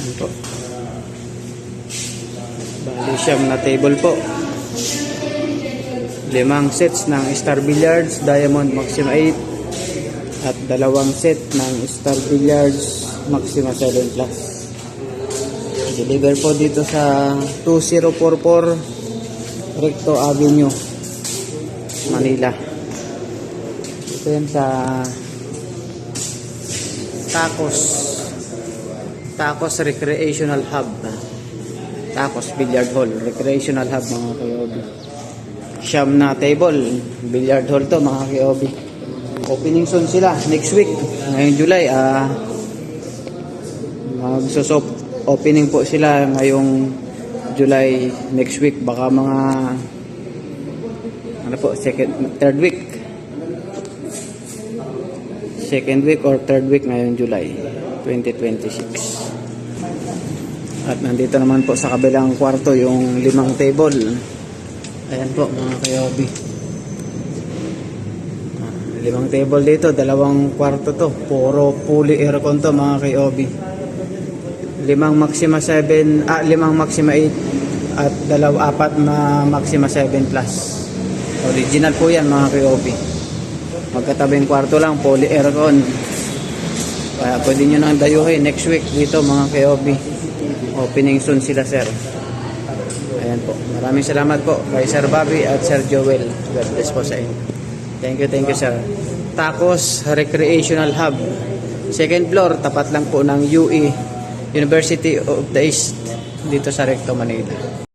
Yan po. Bali siyam na table po. 5 sets ng Star Billiards Diamond Maxima 8 at 2 set ng Star Billiards Maxima 7 Plus. Deliver po dito sa 2044 Recto Avenue, Manila. Ito yan sa Tacos Recreational Hub. Tacos Billiard Hall Recreational Hub, mga kayobi. Siyam na table billiard hall to, mga kayobi. Opening soon sila next week, ngayong July. Magsosoft opening po sila ngayong July next week. Baka mga third week or third week ngayong July 2026. At nandito naman po sa kabilang kwarto yung 5 table. Ayan po, mga kayobi. 5 table dito, 2 kwarto to. Puro fully aircon to, mga kayobi. 5 Maxima 7, 5 Maxima 8 at 4 na Maxima 7 Plus. Original po yan, mga kayobi. Magkatabing kwarto lang, fully aircon. Kaya pwede nyo nang dayuhin next week dito, mga kayobi. Opening soon sila, sir. Ayan po. Maraming salamat po kay Sir Bobby at Sir Joel. God bless po sa inyo. Thank you, sir. Tacos Recreational Hub. Second floor, tapat lang po ng UE, University of the East, dito sa Recto, Manila.